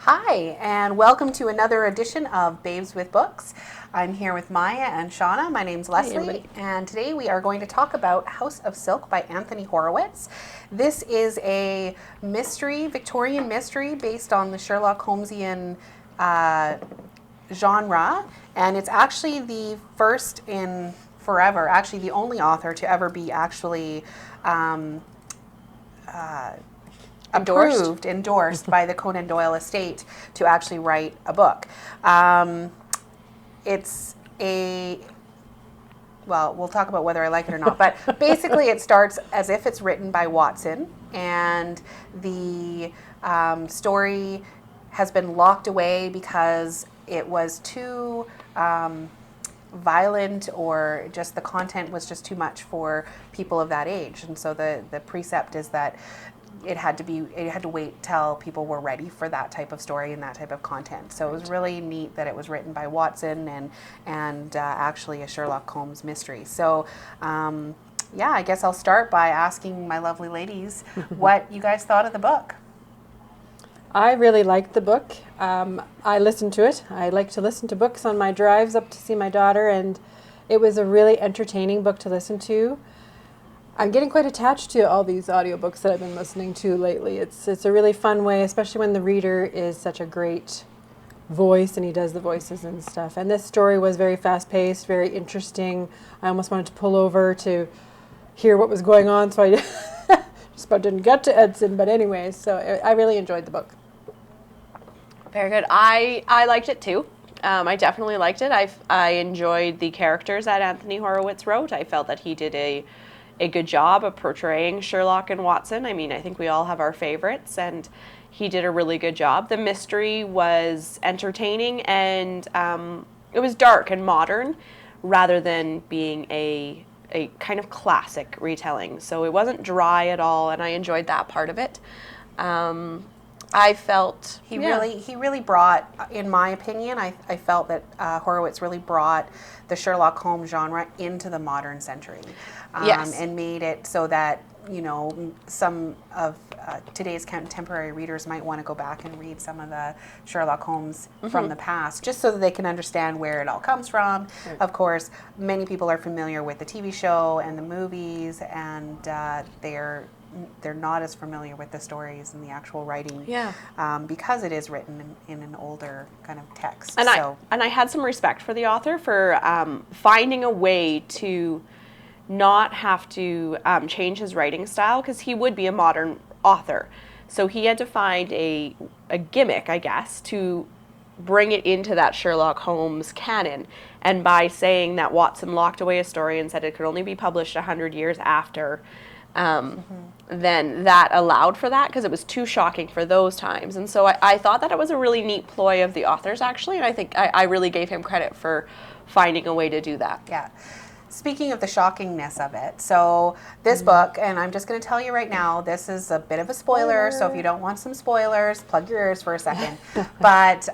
Hi, and welcome to another edition of Babes with Books. I'm here with Maya and Shauna. My name's Leslie, everybody. and today we are going to talk about House of Silk by Anthony Horowitz. This is a mystery, Victorian mystery, based on the Sherlock Holmesian genre, and it's actually the first in forever, actually the only author to ever be actually endorsed by the Conan Doyle estate to actually write a book. It's a, well, we'll talk about whether I like it or not, but basically it starts as if it's written by Watson, and the story has been locked away because it was too violent, or just the content was just too much for people of that age. And so the precept is that it had to wait till people were ready for that type of story and that type of content. So it was really neat that it was written by Watson and actually a Sherlock Holmes mystery. So yeah, I guess I'll start by asking my lovely ladies what you guys thought of the book. I really liked the book. I listened to it. I like to listen to books on my drives up to see my daughter, and it was a really entertaining book to listen to. I'm getting quite attached to all these audiobooks that I've been listening to lately. It's a really fun way, especially when the reader is such a great voice and he does the voices and stuff. And this story was very fast-paced, very interesting. I almost wanted to pull over to hear what was going on, so I just about didn't get to Edson. But anyways, so I really enjoyed the book. Very good. I liked it too. I definitely liked it. I enjoyed the characters that Anthony Horowitz wrote. I felt that he did a good job of portraying Sherlock and Watson. I mean, I think we all have our favorites, and he did a really good job. The mystery was entertaining, and it was dark and modern rather than being a kind of classic retelling. So it wasn't dry at all, and I enjoyed that part of it. I felt he really brought, in my opinion, I felt that Horowitz really brought the Sherlock Holmes genre into the modern century. Yes. And made it so that, you know, some of today's contemporary readers might want to go back and read some of the Sherlock Holmes from the past, just so that they can understand where it all comes from. Right. Of course, many people are familiar with the TV show and the movies, and they're not as familiar with the stories and the actual writing, because it is written in an older kind of text. And I had some respect for the author for finding a way to not have to change his writing style, because he would be a modern author. So he had to find a gimmick, I guess, to bring it into that Sherlock Holmes canon. And by saying that Watson locked away a story and said it could only be published 100 years after, then that allowed for that, because it was too shocking for those times. And so I thought that it was a really neat ploy of the author's, actually, and I think I really gave him credit for finding a way to do that. Yeah. Speaking of the shockingness of it, so this book, and I'm just going to tell you right now, this is a bit of a spoiler, so if you don't want some spoilers, plug your ears for a second. But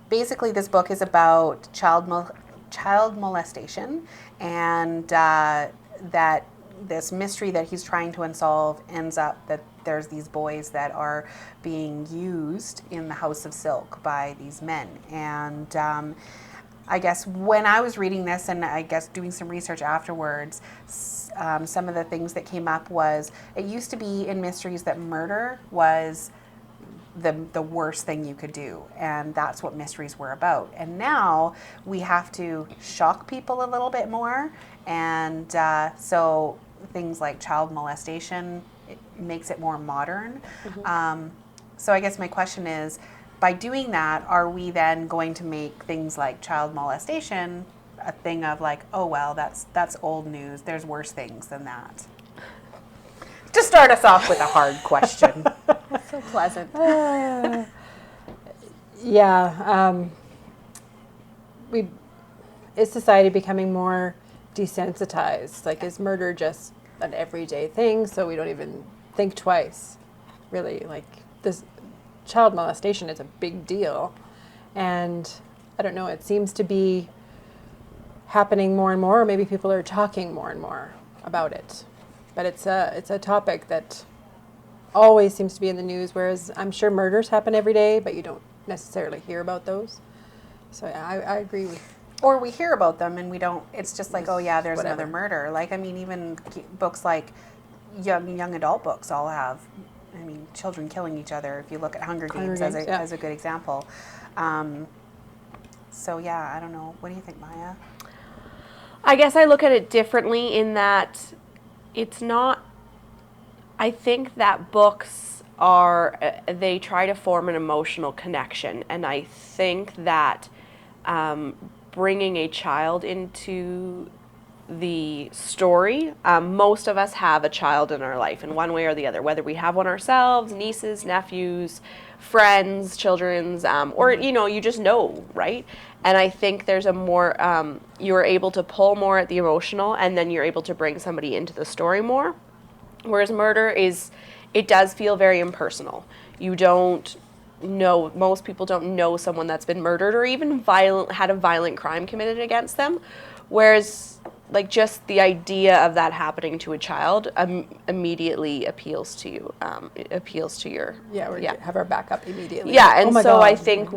basically this book is about child molestation, and that this mystery that he's trying to unsolve ends up that there's these boys that are being used in the House of Silk by these men. And I guess when I was reading this, and I guess doing some research afterwards, some of the things that came up was, it used to be in mysteries that murder was the worst thing you could do, and that's what mysteries were about. And now we have to shock people a little bit more, and so things like child molestation, it makes it more modern. So I guess my question is, by doing that, are we then going to make things like child molestation a thing of like, oh well, that's old news, there's worse things than that? To start us off with a hard question. That's so pleasant. Is society becoming more desensitized? Like, is murder just an everyday thing, so we don't even think twice? Really, like, this child molestation is a big deal, and I don't know, it seems to be happening more and more, or maybe people are talking more and more about it. But it's a topic that always seems to be in the news, whereas I'm sure murders happen every day, but you don't necessarily hear about those. So yeah, I agree with. Or we hear about them and we don't, it's just like, oh yeah, there's Whatever. another murder. Like, I mean, even books like young adult books all have, I mean, children killing each other. If you look at Hunger Games, Games, yeah. as a good example. So yeah, I don't know. What do you think, Maya? I guess I look at it differently in that it's not, I think that books are, they try to form an emotional connection. And I think that bringing a child into the story, most of us have a child in our life in one way or the other, whether we have one ourselves, nieces, nephews, friends, children's, or, you know, you just know, right? And I think there's a more, you're able to pull more at the emotional, and then you're able to bring somebody into the story more. Whereas murder is, it does feel very impersonal. You don't know, most people don't know someone that's been murdered or even had a violent crime committed against them. Whereas, like, just the idea of that happening to a child immediately appeals to you. It appeals to your Have our backup immediately. yeah. And Oh my so God. I think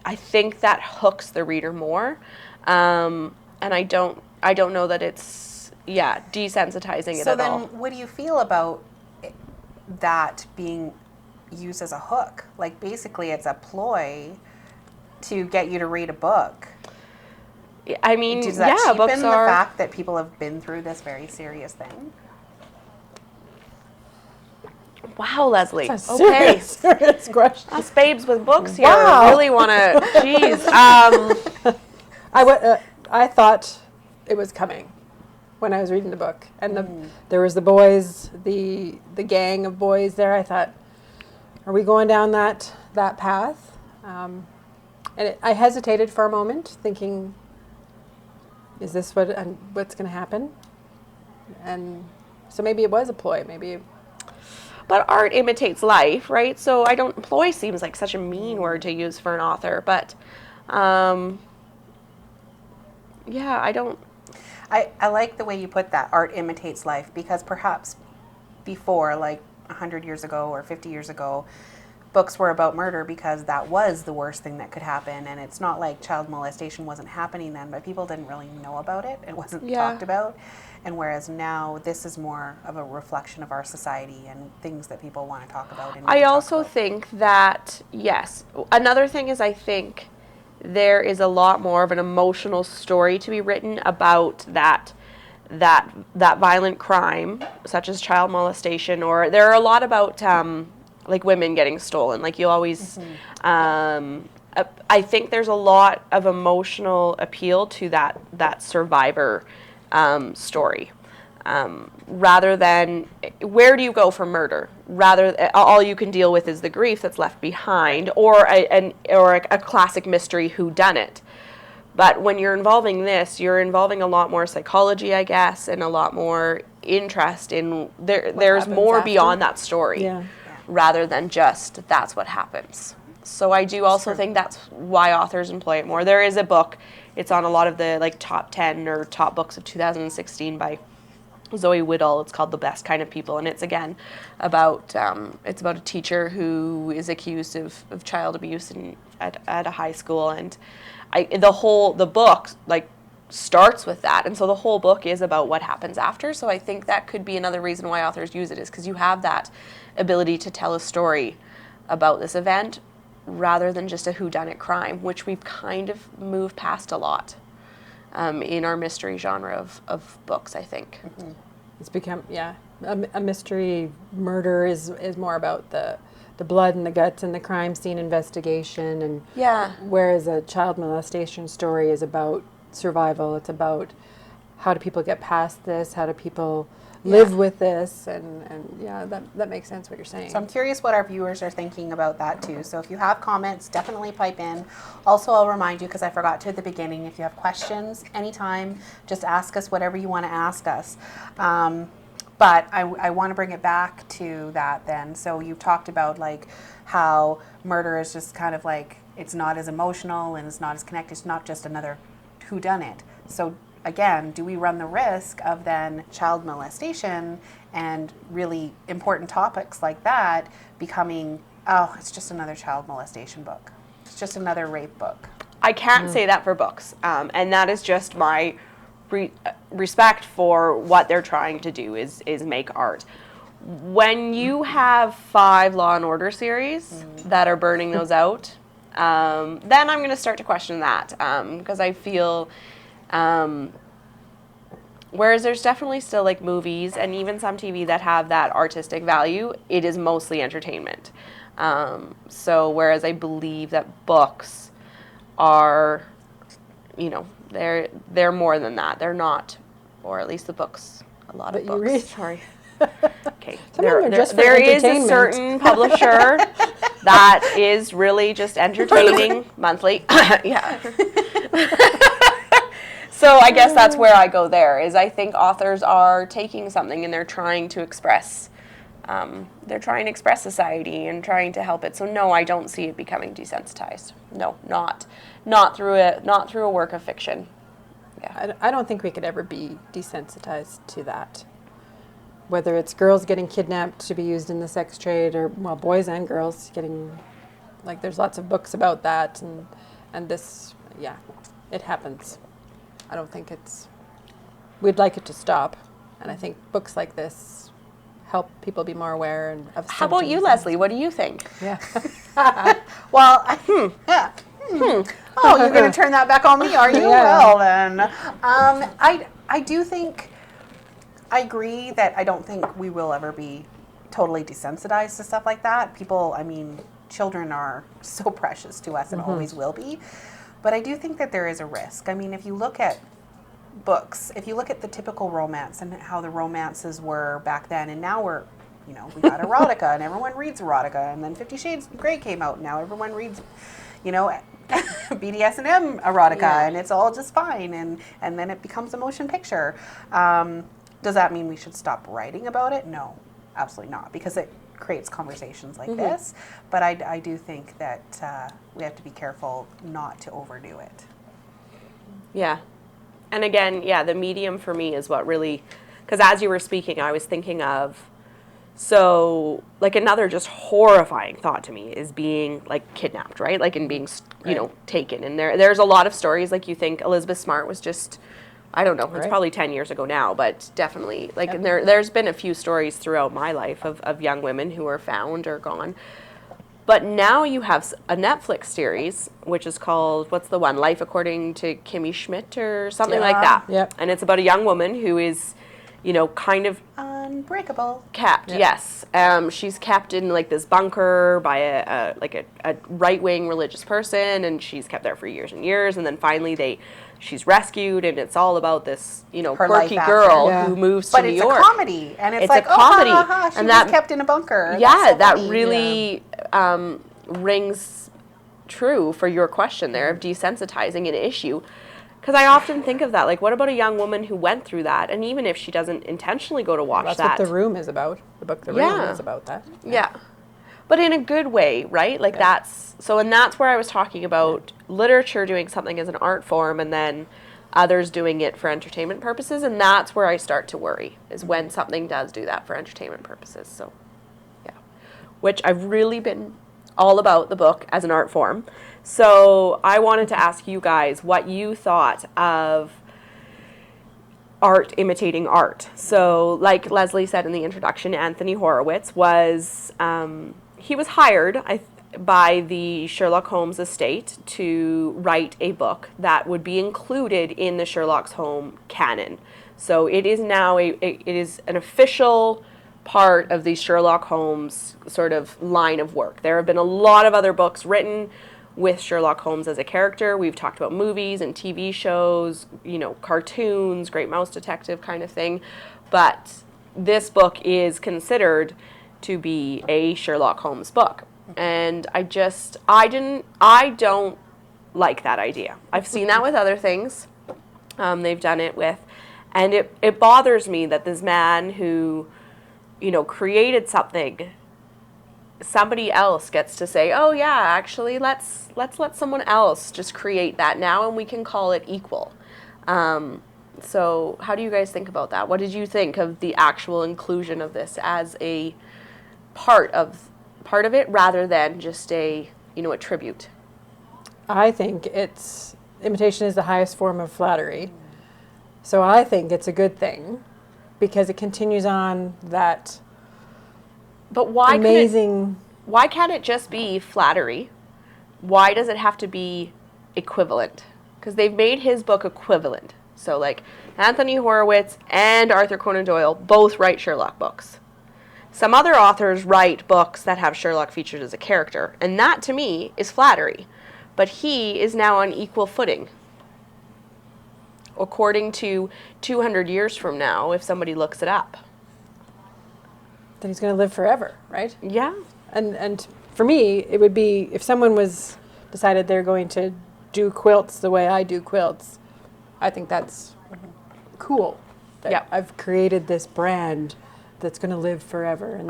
I think that hooks the reader more. And I don't know that it's desensitizing it So at then all. what do you feel about that being used as a hook? Like, basically it's a ploy to get you to read a book. I mean, Does that cheapen books the are. fact that people have been through this very serious thing? Wow, Leslie. That's a Okay. serious question. Us babes with books here Wow. really want to. Jeez. I thought it was coming when I was reading the book, and there was the boys, the gang of boys there. I thought, are we going down that path? I hesitated for a moment, thinking, is this what's going to happen? And so maybe it was a ploy. Maybe. But art imitates life, right? So ploy seems like such a mean word to use for an author, but I don't. I like the way you put that, art imitates life, because perhaps before, like 100 years ago or 50 years ago, books were about murder because that was the worst thing that could happen. And it's not like child molestation wasn't happening then, but people didn't really know about it. It wasn't talked about. And whereas now this is more of a reflection of our society and things that people want to talk about. And I also think that, yes, another thing is I think there is a lot more of an emotional story to be written about that violent crime, such as child molestation, or there are a lot about like women getting stolen. Like you always, I think there's a lot of emotional appeal to that survivor story. Rather than where do you go for murder? All you can deal with is the grief that's left behind, or a classic mystery whodunit. But when you're involving this, you're involving a lot more psychology, I guess, and a lot more interest in there's more after. beyond that story, Yeah. rather than just that's what happens. So I do also think that's why authors employ it more. There is a book, it's on a lot of the like top 10 or top books of 2016 by Zoe Whittall. It's called The Best Kind of People, and it's again about it's about a teacher who is accused of child abuse at a high school, and the book like starts with that, and so the whole book is about what happens after. So I think that could be another reason why authors use it, is because you have that ability to tell a story about this event rather than just a whodunit crime, which we've kind of moved past a lot in our mystery genre of books, I think. Mm-hmm. It's become, a mystery murder is more about the blood and the guts and the crime scene investigation, and whereas a child molestation story is about survival. It's about how do people get past this, how do people live with this, and that makes sense what you're saying. So I'm curious what our viewers are thinking about that too. So if you have comments, definitely pipe in. Also, I'll remind you, because I forgot to at the beginning, if you have questions anytime, just ask us whatever you want to ask us. But I want to bring it back to that then. So you've talked about like how murder is just kind of like, it's not as emotional and it's not as connected. It's not just another whodunit. So again, do we run the risk of then child molestation and really important topics like that becoming, oh, it's just another child molestation book. It's just another rape book. I can't say that for books. And that is just my respect for what they're trying to do is make art. When you have 5 Law and Order series that are burning those out, then I'm going to start to question that, because I feel, whereas there's definitely still like movies and even some TV that have that artistic value, it is mostly entertainment. So whereas I believe that books are, you know, they're more than that. They're not, or at least the books, a lot of But books. you read. Sorry. Okay, Some of them are just for there is a entertainment. certain publisher that is really just entertaining monthly. Yeah. So I guess that's where I go there, is I think authors are taking something and they're trying to express society and trying to help it. So no, I don't see it becoming desensitized. No, not through a work of fiction. Yeah. I don't think we could ever be desensitized to that. Whether it's girls getting kidnapped to be used in the sex trade, or well, boys and girls getting, like, there's lots of books about that, and this, yeah, it happens. I don't think we'd like it to stop, and I think books like this help people be more aware and of. How about you, Leslie? What do you think? Yeah. Well, yeah. Oh, you're going to turn that back on me, are you? Yeah. Well, then. I do think, I agree that I don't think we will ever be totally desensitized to stuff like that. People, I mean, children are so precious to us and always will be. But I do think that there is a risk. I mean, if you look at books, if you look at the typical romance and how the romances were back then, and now we got erotica and everyone reads erotica, and then 50 Shades of Grey came out and now everyone reads, BDSM erotica, and it's all just fine, and then it becomes a motion picture. Does that mean we should stop writing about it? No, absolutely not, because it creates conversations like this. But I do think that we have to be careful not to overdo it. Yeah. And again, yeah, the medium for me is what really, because as you were speaking, I was thinking of, so like another just horrifying thought to me is being like kidnapped, right? Like, and being, taken. And there's a lot of stories, like you think Elizabeth Smart was just, I don't know, it's probably 10 years ago now, but definitely, like, and there's been a few stories throughout my life of young women who are found or gone. But now you have a Netflix series, which is called, what's the one, Life According to Kimmy Schmidt or something like that. Yep. And it's about a young woman who is, kind of Unbreakable. kept, yes. She's kept in like this bunker by a right-wing religious person, and she's kept there for years and years, and then finally she's rescued, and it's all about this, quirky girl who moves to New York. But it's a comedy, and it's like, a comedy. Ha, ha, ha, she was kept in a bunker. Yeah, so that funny. really rings true for your question there of desensitizing an issue. Because I often think of that, like, what about a young woman who went through that, and even if she doesn't intentionally go to watch That's that. what The Room is about. The book The Room is about that. Yeah. But in a good way, right? Like, that's where I was talking about literature doing something as an art form and then others doing it for entertainment purposes, and that's where I start to worry, is when something does do that for entertainment purposes. So, yeah. Which I've really been all about the book as an art form. So I wanted to ask you guys what you thought of art imitating art. So, like Leslie said in the introduction, Anthony Horowitz was he was hired by the Sherlock Holmes estate to write a book that would be included in the Sherlock Holmes canon. So it is now it is an official part of the Sherlock Holmes sort of line of work. There have been a lot of other books written with Sherlock Holmes as a character. We've talked about movies and TV shows, cartoons, Great Mouse Detective kind of thing. But this book is considered to be a Sherlock Holmes book. And I don't like that idea. I've seen that with other things. They've done it with, and it bothers me that this man who, created something, somebody else gets to say, oh yeah, actually let's let someone else just create that now and we can call it equal. So how do you guys think about that? What did you think of the actual inclusion of this as a part of it rather than just a tribute? I think imitation is the highest form of flattery. So I think it's a good thing because it continues on that But why can't it just be flattery? Why does it have to be equivalent? Because they've made his book equivalent. So like Anthony Horowitz and Arthur Conan Doyle both write Sherlock books. Some other authors write books that have Sherlock featured as a character, and that to me is flattery. But he is now on equal footing. According to 200 years from now, if somebody looks it up. Then he's going to live forever, right? Yeah. And for me, it would be if someone decided they're going to do quilts the way I do quilts, I think that's cool. That I've created this brand that's going to live forever, and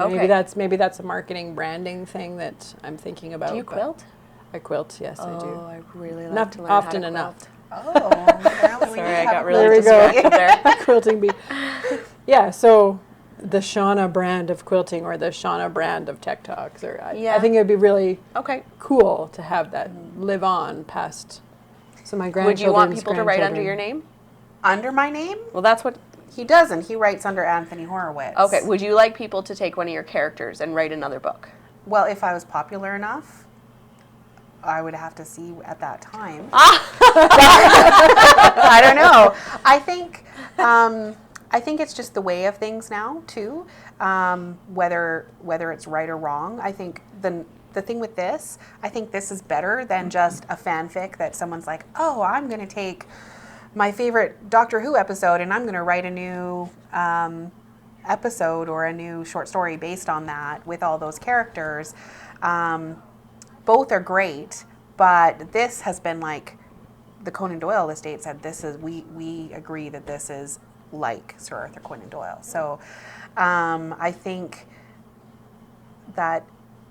maybe that's a marketing branding thing that I'm thinking about. Do you quilt? I quilt, yes, I do. Oh, I really like Not to learn often how to enough. quilt. Oh, Sorry, I got There really we go. distracted there. Quilting bee. Yeah, so the Shauna brand of quilting or the Shauna brand of Tech Talks, I think it would be really cool to have that live on past. So my grandchildren's Would you want people to write under your name? Under my name? Well, that's what... He doesn't. He writes under Anthony Horowitz. Okay, would you like people to take one of your characters and write another book? Well, if I was popular enough, I would have to see at that time. I don't know. I think it's just the way of things now too. Whether it's right or wrong. I think the thing with this, I think this is better than just a fanfic that someone's like, oh, I'm going to take my favorite Doctor Who episode and I'm going to write a new episode or a new short story based on that with all those characters. Both are great, but this has been like the Conan Doyle estate said. This is we agree that this is like Sir Arthur Conan Doyle. So I think that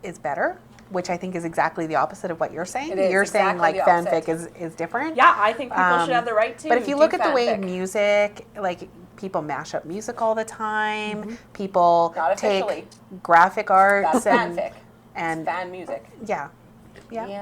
is better, which I think is exactly the opposite of what you're saying. You're saying like fanfic is different. Yeah, I think people should have the right to. But if you look at the way music, like people mash up music all the time, people take graphic arts and fan music. Yeah.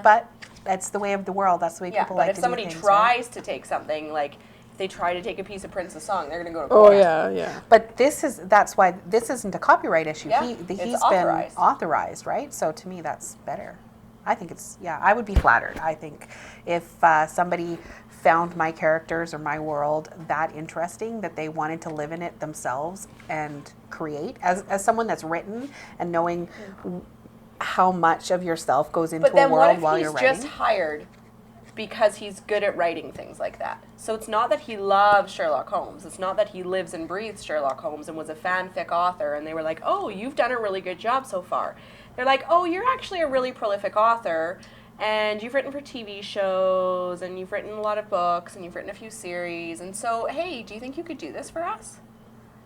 But that's the way of the world. That's the way people like to do things. But if somebody tries to take something, like if they try to take a piece of Prince's song, they're going to go to Oh court. yeah. But that's why this isn't a copyright issue. Yeah, He's been authorized. authorized, right? So to me, that's better. I think I would be flattered. I think if somebody found my characters or my world that interesting that they wanted to live in it themselves and create, as someone that's written and knowing how much of yourself goes into a world while you're writing. But then what if he's just hired because he's good at writing things like that? So it's not that he loves Sherlock Holmes. It's not that he lives and breathes Sherlock Holmes and was a fanfic author and they were like, oh, you've done a really good job so far. They're like, oh, you're actually a really prolific author and you've written for TV shows and you've written a lot of books and you've written a few series. And so, hey, do you think you could do this for us?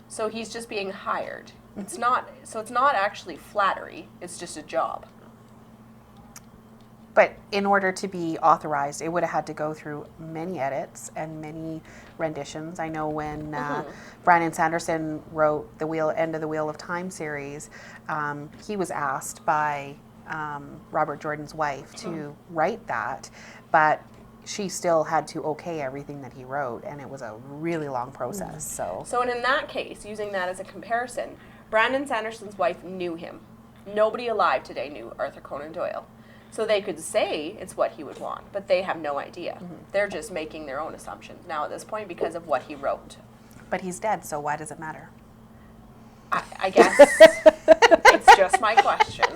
So he's just being hired. It's not actually flattery. It's just a job. But in order to be authorized, it would have had to go through many edits and many renditions. I know when Brandon Sanderson wrote the End of the Wheel of Time series, he was asked by Robert Jordan's wife to write that, but she still had to okay everything that he wrote, and it was a really long process. So in that case, using that as a comparison, Brandon Sanderson's wife knew him. Nobody alive today knew Arthur Conan Doyle. So they could say it's what he would want, but they have no idea. They're just making their own assumptions now at this point because of what he wrote. But he's dead, so why does it matter? I guess it's just my question.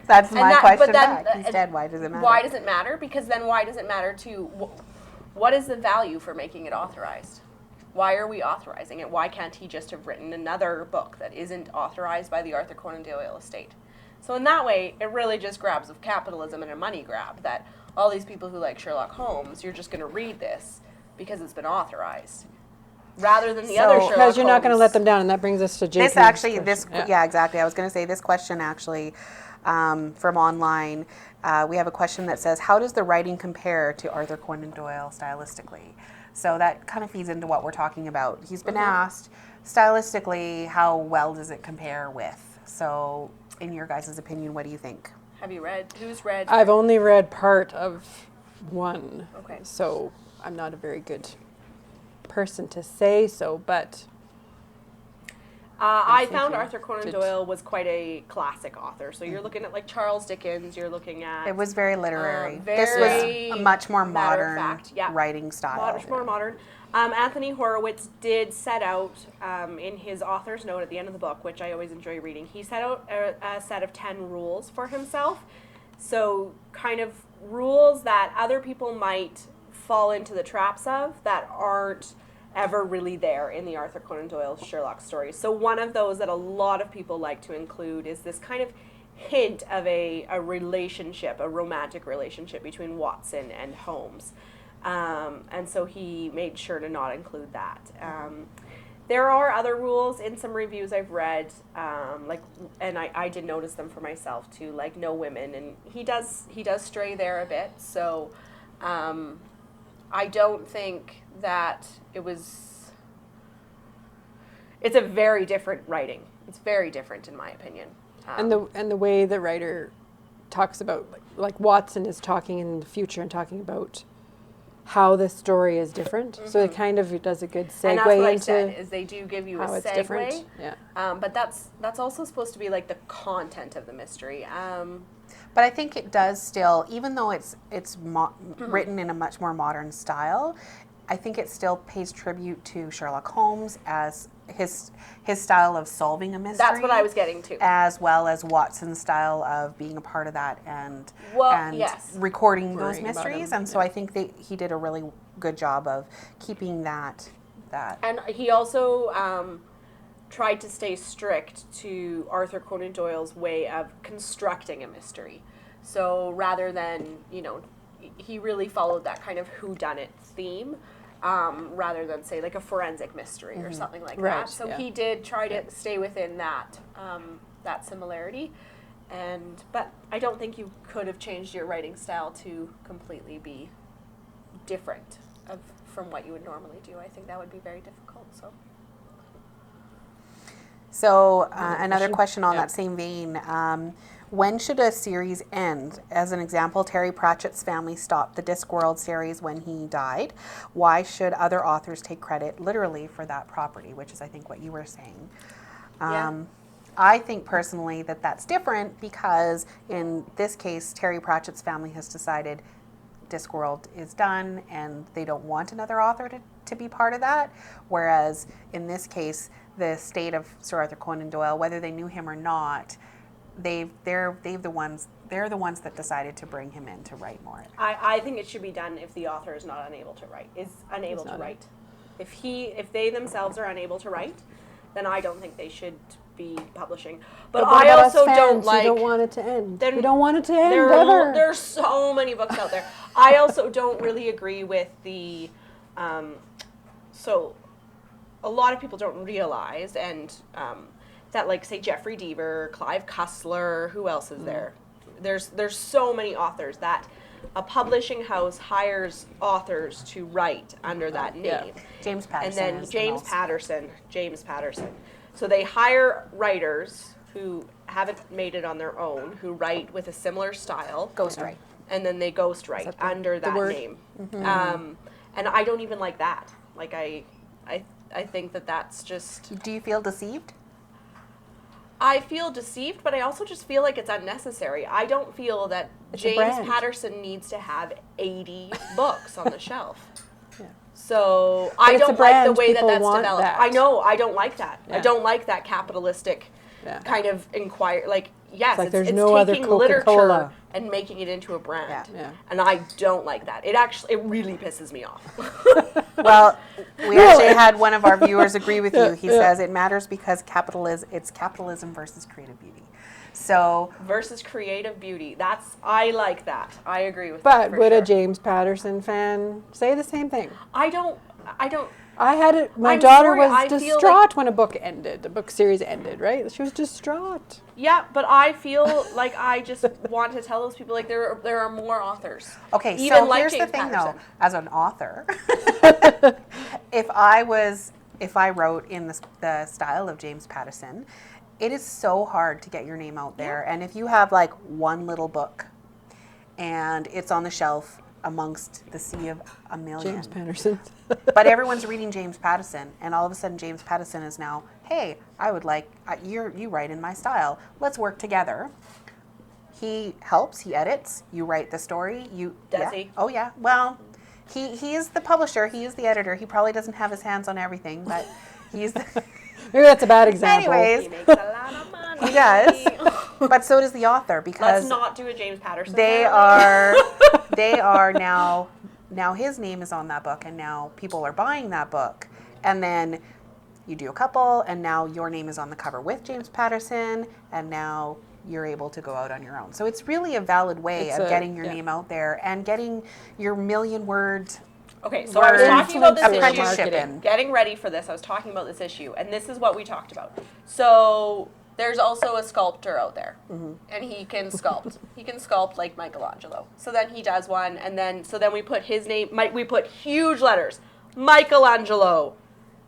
That's my question back. He's dead, why does it matter? Why does it matter? Because then why does it matter to, what is the value for making it authorized? Why are we authorizing it? Why can't he just have written another book that isn't authorized by the Arthur Conan Doyle estate? So in that way, it really just grabs of capitalism and a money grab that all these people who like Sherlock Holmes, you're just going to read this because it's been auzed. Rather than the other Sherlock Holmes. Because you're not going to let them down, and that brings us to Jason's Yeah, exactly. I was going to say this question actually from online. We have a question that says, how does the writing compare to Arthur Conan Doyle stylistically? So that kind of feeds into what we're talking about. He's been asked, stylistically, how well does it compare with? So in your guys' opinion, what do you think? Have you read? Who's read? I've only read part of one. Okay. So I'm not a very good person to say so, but I thinking, found Arthur Conan Doyle was quite a classic author. So you're looking at like Charles Dickens. You're looking at. It was very literary. very This was a much more matter of modern fact, yeah. writing style. Much more modern. Anthony Horowitz did set out in his author's note at the end of the book, which I always enjoy reading. He set out a set of 10 rules for himself. So kind of rules that other people might fall into the traps of that aren't ever really there in the Arthur Conan Doyle Sherlock stories. So one of those that a lot of people like to include is this kind of hint of a relationship, a romantic relationship between Watson and Holmes. And so he made sure to not include that. There are other rules in some reviews I've read, and I did notice them for myself too, like no women, and he does stray there a bit. So I don't think that it's a very different writing. It's very different in my opinion. and the way the writer talks about like Watson is talking in the future and talking about how the story is different. So it kind of does a good segue and that's what I into said, is they do give you a how it's segue. different. Yeah. But that's also supposed to be like the content of the mystery. But I think it does still, even though it's written in a much more modern style, I think it still pays tribute to Sherlock Holmes as his style of solving a mystery. That's what I was getting to. As well as Watson's style of being a part of that and yes. recording those Worrying about mysteries. him, And so I think he did a really good job of keeping that. And he also tried to stay strict to Arthur Conan Doyle's way of constructing a mystery. So rather than, he really followed that kind of whodunit theme, rather than say like a forensic mystery or something like Right, that. So yeah. he did try to stay within that that similarity. But I don't think you could have changed your writing style to completely be different from what you would normally do. I think that would be very difficult. So another question on that same vein. When should a series end? As an example, Terry Pratchett's family stopped the Discworld series when he died. Why should other authors take credit literally for that property, which is I think what you were saying. I think personally that that's different because in this case, Terry Pratchett's family has decided Discworld is done and they don't want another author to be part of that. Whereas in this case, the state of Sir Arthur Conan Doyle, whether they knew him or not, they're the ones that decided to bring him in to write more. I think it should be done if the author is not unable to write. If they themselves are unable to write, then I don't think they should be publishing. But I also don't like. You don't want it to end. You don't want it to end ever. There's so many books out there. I also don't really agree with the. So, a lot of people don't realize that, like, say Jeffrey Deaver, Clive Cussler, who else is there? There's so many authors that a publishing house hires authors to write under that name. Yeah. James Patterson. And then James Patterson. So they hire writers who haven't made it on their own, who write with a similar style. Ghostwrite. And then they ghostwrite under that name. Mm-hmm. And I don't even like that. Like, I think that's just... Do you feel deceived? I feel deceived, but I also just feel like it's unnecessary. I don't feel that James Patterson needs to have 80 books on the shelf. Yeah. So I don't like the way that's developed. That. I know, I don't like that. Yeah. I don't like that capitalistic kind of inquiry. Like, yes, it's it's no taking other literature Coca-Cola and making it into a brand. Yeah. Yeah. And I don't like that. It really pisses me off. Well, we actually had one of our viewers agree with you. He says it matters because it's capitalism versus creative beauty. So versus creative beauty. I like that. I agree with But that. would a James Patterson fan say the same thing? I don't I had it. My I'm daughter sorry, was I feel distraught when a book ended. A book series ended, right? She was distraught. Yeah, but I feel like I just want to tell those people like there are more authors. Okay, Even so like here's the James thing Patterson. though, as an author, if I wrote in the style of James Patterson, it is so hard to get your name out there. And if you have like one little book and it's on the shelf amongst the sea of a million, James Patterson. but everyone's reading James Patterson, and all of a sudden James Patterson is now, hey, I would like you write in my style. Let's work together. He helps. He edits. You write the story. Does he? Oh yeah. Well, he is the publisher. He is the editor. He probably doesn't have his hands on everything, but he's. Maybe that's a bad example. Anyways, He makes a lot of money. he does. But so does the author, because Let's not do a James Patterson. they parody. are now his name is on that book, and now people are buying that book, and then you do a couple, and now your name is on the cover with James Patterson, and now you're able to go out on your own. So it's really a valid way of getting your name out there and getting your million-word. Okay, so I was talking about this apprenticeship issue. in. Getting ready for this, I was talking about this issue, and this is what we talked about. So there's also a sculptor out there, and he can sculpt. He can sculpt like Michelangelo. So then he does one, and then we put his name. We put huge letters, Michelangelo,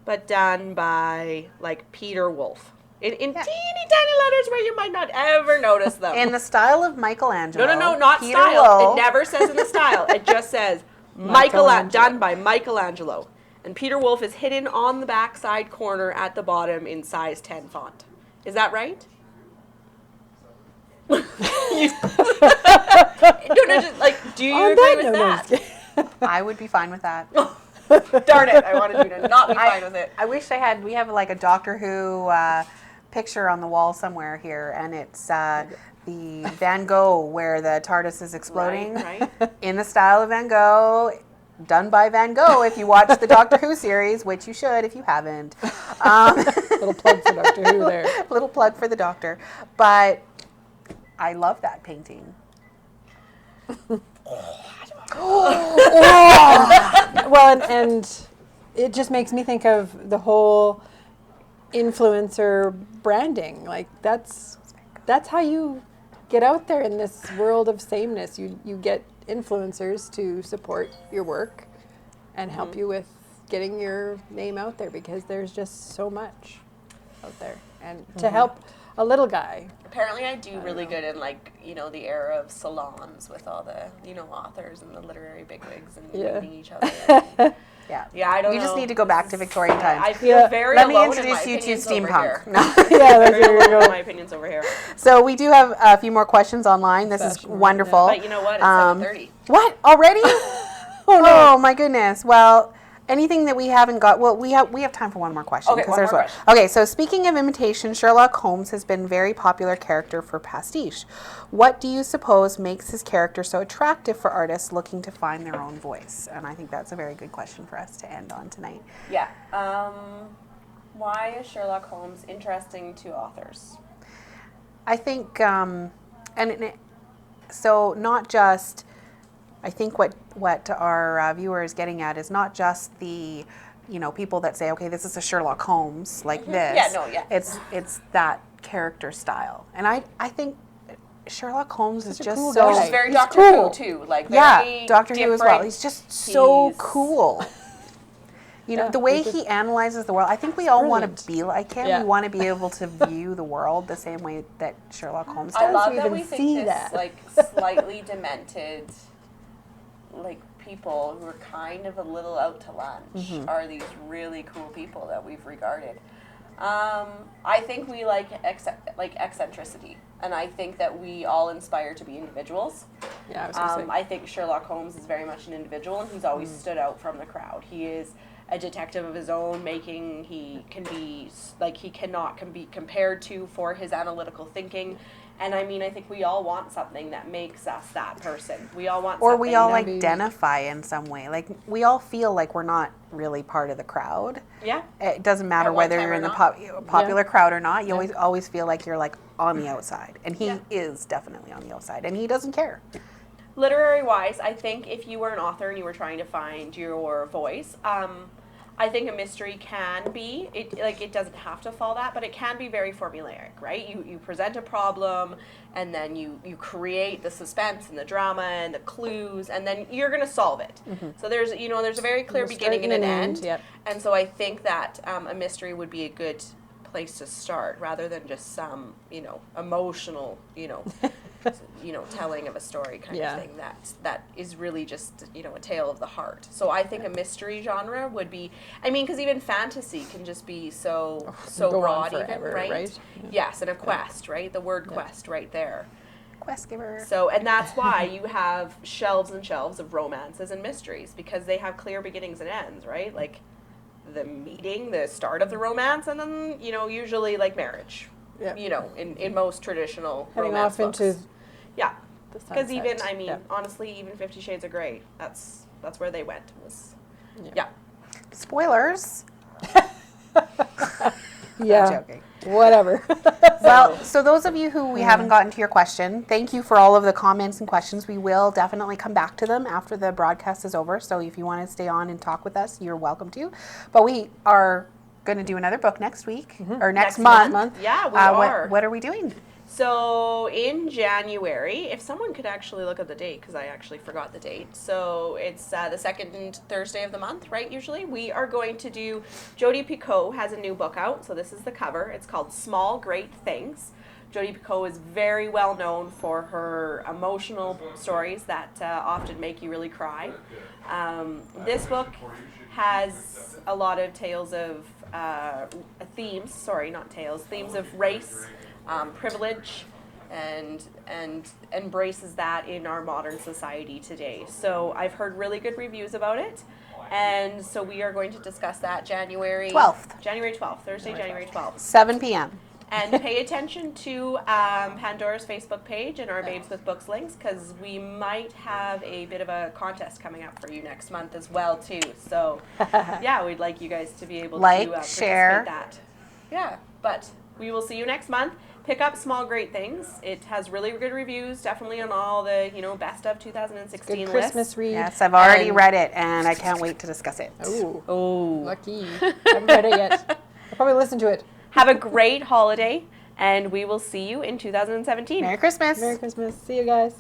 but done by like Peter Wolf. In teeny tiny letters where you might not ever notice them. In the style of Michelangelo. No, not Peter style. Wolf. It never says in the style. It just says done by Michelangelo. And Peter Wolf is hidden on the backside corner at the bottom in size 10 font. Is that right? No, just like, do you agree with that? I would be fine with that. Darn it, I wanted you to not be fine with it. I wish we have like a Doctor Who picture on the wall somewhere here, and it's the Van Gogh where the TARDIS is exploding. Right. In the style of Van Gogh, done by Van Gogh if you watch the Doctor Who series, which you should if you haven't. Little plug for Doctor Who there. Little plug for the Doctor. But I love that painting. Well, and it just makes me think of the whole influencer branding. Like that's how you get out there in this world of sameness. You get influencers to support your work and help you with getting your name out there, because there's just so much out there, and to help a little guy. Apparently I do really good in like, the era of salons with all the, authors and the literary bigwigs and meeting each other. Yeah, I don't know. You just need to go back to Victorian times. I feel very Let me alone introduce in my you to opinions over steampunk. here. No. Very alone in my opinions over here. So we do have a few more questions online. This is wonderful. But you know what? It's 7:30. What? Already? Oh my goodness. Well, anything that we haven't got. Well, we have time for one more question. Okay, 'cause one there's more one. question. Okay, so speaking of imitation, Sherlock Holmes has been a very popular character for pastiche. What do you suppose makes his character so attractive for artists looking to find their own voice? And I think that's a very good question for us to end on tonight. Yeah. Why is Sherlock Holmes interesting to authors? I think, so not just. I think what our viewer is getting at is not just the, people that say, okay, this is a Sherlock Holmes like this. Yeah, no, yeah. It's that character style, and I think Sherlock Holmes is just cool so. guy. Which is very he's Doctor cool. Who too. Like Yeah, Doctor Who as well. different. He's just so He's- cool. The way he analyzes the world. I think we all want brilliant. to be like him. Yeah. We want to be able to view the world the same way that Sherlock Holmes does. I love you that even we see think this that. like slightly demented, like people who are kind of a little out to lunch are these really cool people that we've regarded. I think we like eccentricity, and I think that we all inspire to be individuals. Yeah, I was gonna say. I think Sherlock Holmes is very much an individual, and he's always stood out from the crowd. He is a detective of his own making. He cannot be compared to for his analytical thinking. And I think we all want something that makes us that person. We all want Or something we all that identify in some way. Like, we all feel like we're not really part of the crowd. Yeah. It doesn't matter At one whether time you're or in the not. popular crowd or not. You always feel like you're like on the outside. And he is definitely on the outside. And he doesn't care. Literary wise, I think if you were an author and you were trying to find your voice, I think a mystery can be, it doesn't have to fall that, but it can be very formulaic, right? You present a problem, and then you create the suspense and the drama and the clues, and then you're going to solve it. So there's a very clear beginning and an end. Yep. And so I think that a mystery would be a good place to start, rather than just some, emotional, telling of a story kind of thing that is really just, a tale of the heart. So I think a mystery genre would be, because even fantasy can just be so broad, forever, even, right? Yeah. Yes, and a quest, right? The word quest right there. Quest giver. So, and that's why you have shelves and shelves of romances and mysteries, because they have clear beginnings and ends, right? Like the meeting, the start of the romance, and then, usually like marriage. Yeah. In most traditional Heading romance off books. into Yeah. the Because even, sunset. honestly, even 50 Shades of Grey, that's where they went. Yeah. Yeah. Spoilers. Yeah. I'm joking. Whatever. Well, so those of you who we haven't gotten to your question, thank you for all of the comments and questions. We will definitely come back to them after the broadcast is over. So if you want to stay on and talk with us, you're welcome to. But we are going to do another book next week or next month. Yeah, we are. What are we doing? So in January, if someone could actually look at the date, because I actually forgot the date. So it's the second Thursday of the month, right, usually. We are going to do, Jodi Picoult has a new book out. So this is the cover. It's called Small Great Things. Jodi Picoult is very well known for her emotional stories that often make you really cry. This book has a lot of tales of themes of race, privilege, and embraces that in our modern society today. So I've heard really good reviews about it, and so we are going to discuss that January 12th, Thursday, January 12th. 7 p.m. And pay attention to Pandora's Facebook page and our Babes with Books links, because we might have a bit of a contest coming up for you next month as well too. So yeah, we'd like you guys to be able to participate share. that. Yeah, but we will see you next month. Pick up Small Great Things. It has really good reviews, definitely on all the best of 2016 Good lists. Christmas read. Yes, I've already read it, and I can't wait to discuss it. Oh, lucky. Haven't read it yet. I'll probably listen to it. Have a great holiday, and we will see you in 2017. Merry Christmas. Merry Christmas. See you guys.